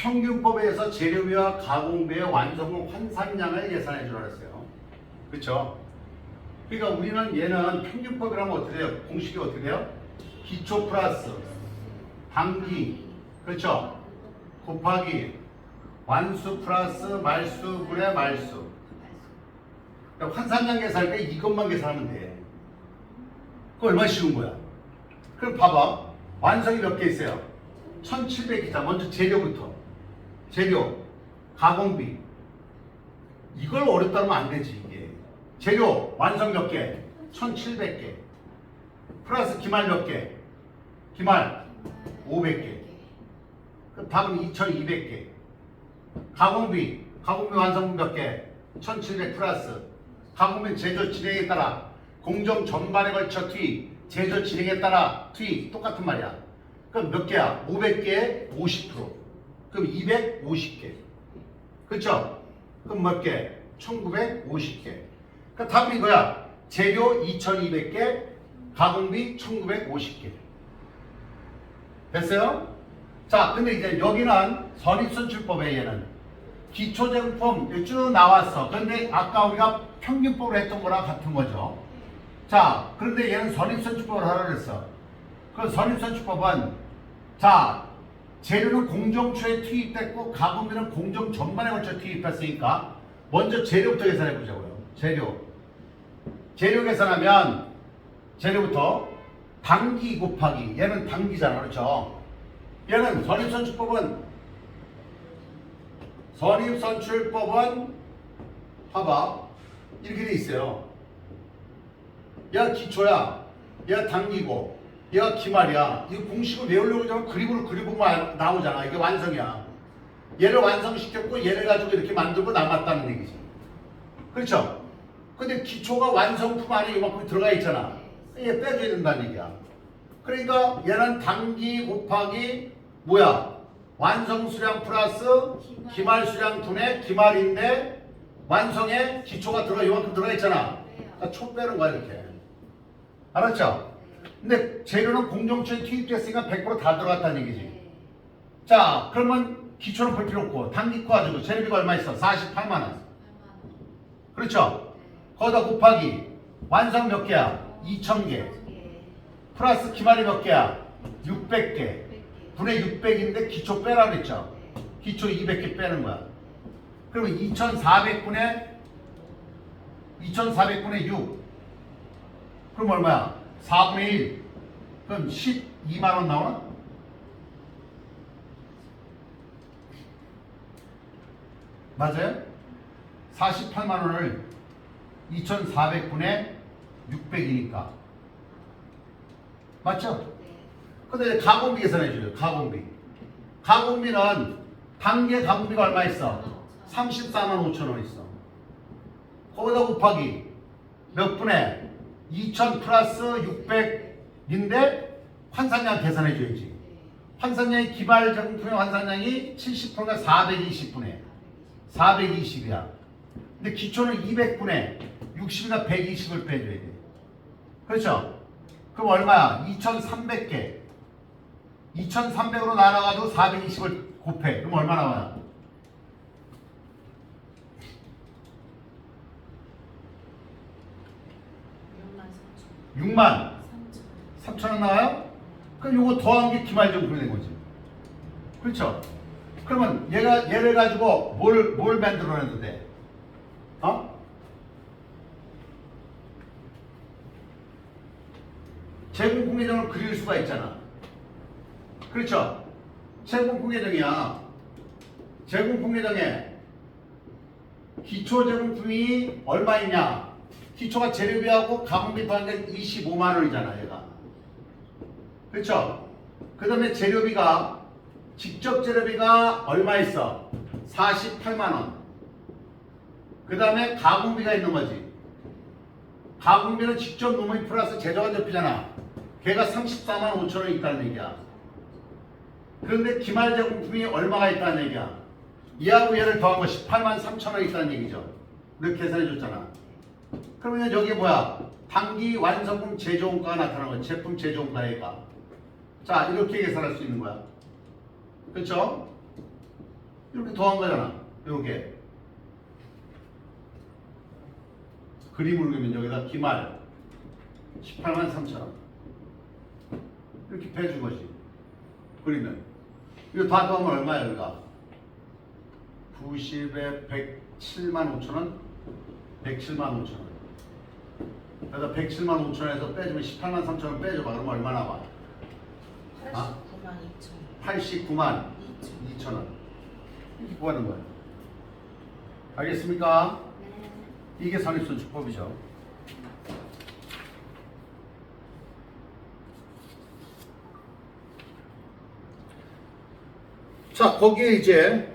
평균법에 의해서 재료비와 가공비의 완성물 환산량을 계산해 주라 그랬어요. 그렇죠? 그러니까 우리는 얘는 평균법이라면 어떻게 돼요? 공식이 어떻게 돼요? 기초 플러스 단기, 그렇죠? 곱하기 완수 플러스 말수분의 말수. 그러니까 환산량 계산할 때 이것만 계산하면 돼. 그거 얼마나 쉬운 거야? 그럼 봐봐. 완성이 몇 개 있어요? 1700이다. 먼저 재료부터. 재료, 가공비. 이걸 어렵다 하면 안 되지, 이게. 재료, 완성 몇 개? 1700개. 플러스 기말 몇 개? 기말 500개. 그 답은 2200개. 가공비 완성분 몇 개? 1700 플러스. 가공비 제조 진행에 따라 공정 전반에 걸쳐 투입, 제조 진행에 따라 투입. 똑같은 말이야. 그럼 몇 개야? 500개에 50%. 그럼 250개. 그렇죠? 그럼 몇 개? 1950개. 그러니까 답은 이거야. 재료 2200개, 가공비 1950개. 됐어요? 자, 근데 이제 여기는 선입선출법에 얘는 기초제품 쭉 나왔어. 그런데 아까 우리가 평균법으로 했던 거랑 같은 거죠. 자, 그런데 얘는 선입선출법을 하라 그랬어. 그 선입선출법은 자, 재료는 공정 초에 투입됐고 가공비는 공정 전반에 걸쳐 투입했으니까 먼저 재료부터 계산해 보자고요. 재료 계산하면 재료부터 단기 곱하기 얘는 단기잖아. 그렇죠? 얘는 선입선출법은 봐봐 이렇게 돼 있어요. 얘가 기초야. 얘가 단기고 얘가 기말이야. 이거 공식을 외우려고 하면 그림으로 그려보면 나오잖아. 이게 완성이야. 얘를 완성시켰고 얘를 가지고 이렇게 만들고 남았다는 얘기지. 그렇죠? 근데 기초가 완성품 안에 이만큼 들어가 있잖아. 얘 빼줘야 된다는 얘기야. 그러니까 얘는 단기 곱하기 뭐야? 완성 수량 플러스 기말 수량 분의 기말인데 완성에 기초가 들어가 이만큼 들어가 있잖아. 그러니까 초 빼는 거야 이렇게. 알았죠? 근데 재료는 공정초에 투입됐으니까 100% 다 들어갔다는 얘기지. 자, 그러면 기초는 볼 필요 없고 단기 거 가지고 재료비가 얼마 있어? 48만 원. 그렇죠? 거기다 곱하기 완성 몇 개야? 2000개. 플러스 기말이 몇 개야? 600개. 분의 600인데 기초 빼라 그랬죠? 기초 200개 빼는 거야. 그러면 2400분의 6. 그럼 얼마야? 4분의 1. 그럼 12만 원 나오나? 맞아요? 48만 원을 2400분의 600이니까. 맞죠? 근데 가공비 계산해줘요. 가공비는 단계 가공비가 얼마 있어? 34만 5천 원 있어. 거기다 곱하기 몇 분의 2000 플러스 600인데 환산량 계산해줘야지. 환산량이 기발 제품의 환산량이 70%가 420분의 420이야. 근데 기초는 200분의 60이나 120을 빼줘야 돼. 그렇죠? 그럼 얼마야? 2300개. 2300으로 나눠가지고 420을 곱해. 그럼 얼마 나와요? 6만 3천 원 나와요? 그럼 요거 더한 게 기말정품이 된 거지. 그렇죠? 그러면 얘를 가지고 뭘 만들어내도 돼? 제공공예정을 그릴 수가 있잖아. 그렇죠? 제공공예정이야. 제공공예정에 기초 제공품이 얼마 있냐? 기초가 재료비하고 가공비 더한 게 25만 원이잖아, 얘가. 그렇죠? 그 다음에 재료비가 직접 재료비가 얼마 있어? 48만 원. 그 다음에 가공비가 있는 거지. 가공비는 직접 노무이 플러스 제조가 접히잖아. 걔가 34만 5천 원 있다는 얘기야. 그런데 기말 제공품이 얼마가 있다는 얘기야. 얘하고 얘를 더한 거 18만 3천 원 있다는 얘기죠. 이렇게 계산해 줬잖아. 그러면 여기 뭐야? 단기 완성품 제조원가가 나타나는 거야. 제품 제조원가 얘가. 자, 이렇게 계산할 수 있는 거야. 그렇죠? 이렇게 더한 거잖아. 이렇게 그림을 그리면 여기다 기말 18만 3천 원 이렇게 빼준 거지. 그리면 이거 다 더하면 얼마야 여기가? 90에 107만 5천 원, 107만 5천 원. 그래서 107만 5천 원에서 빼주면 18만 3천 원 빼줘봐. 그러면 얼마 나와? 89만 2천 원. 이렇게 구하는 거야. 알겠습니까? 네. 이게 선입선출법이죠. 자, 거기에 이제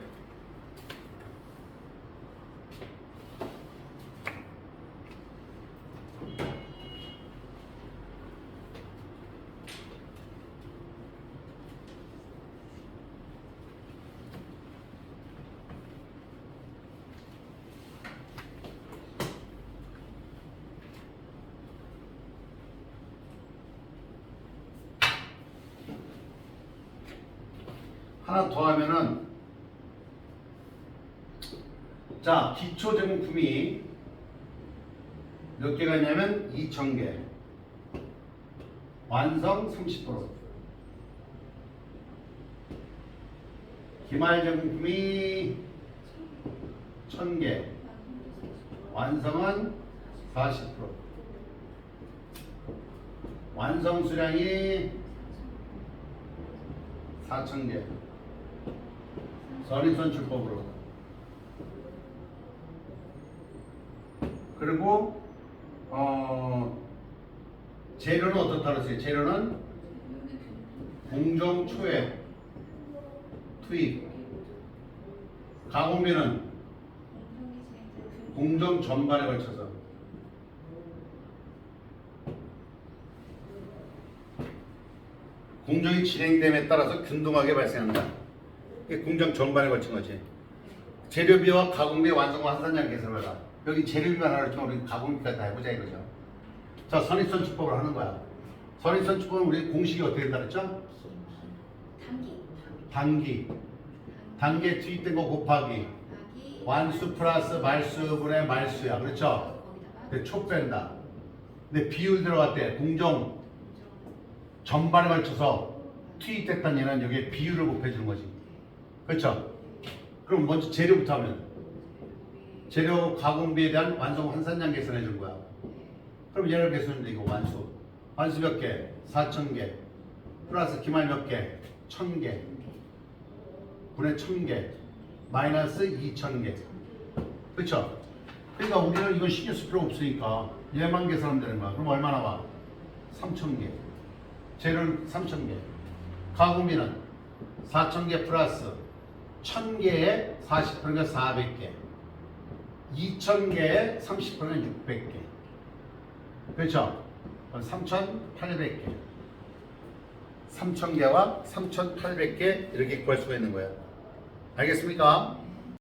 하나 더 하면은 자, 기초 제공품이 몇 개가 있냐면 2,000개. 완성 30%. 기말 제공품이 1,000개. 완성은 40%. 완성 수량이 4,000개. 선입선출법으로. 그리고 재료는 어떻다 그랬어요? 재료는 공정 초에 투입. 가공비는 공정 전반에 걸쳐서. 공정이 진행됨에 따라서 균등하게 발생한다. 이게 공정 전반에 걸친 거지. 재료비와 가공비 완성과 환산량 계산을 해라. 여기 재료비만 하나 있지만 우리 가공비까지 다 해보자 이거죠. 자, 선입선출법을 하는 거야. 선입선출법은 우리 공식이 어떻게 된다 그랬죠? 단기 투입된 거 곱하기 완수 플러스 말수분의 말수야. 그렇죠? 근데 초 뺀다. 근데 비율 들어갔대. 공정 전반에 걸쳐서 투입됐다는 얘는 여기에 비율을 곱해주는 거지. 그렇죠? 그럼 먼저 재료부터 하면 재료 가공비에 대한 완성 환산량 계산해 주는 거야. 그럼 얘를 계산했는데 이거 완수 몇 개? 4,000개 플러스 기말 몇 개? 1,000개 분의 1,000개 마이너스 2,000개. 그렇죠? 그러니까 우리는 이건 신경 쓸 필요 없으니까 얘만 계산하면 되는 거야. 그럼 얼마 나와? 3,000개. 재료는 3,000개. 가공비는 4,000개 플러스 1,000개에 40%가 400개. 2,000개에 30%는 600개. 그렇죠? 3,800개. 3,000개와 3,800개 이렇게 구할 수가 있는 거예요. 알겠습니까?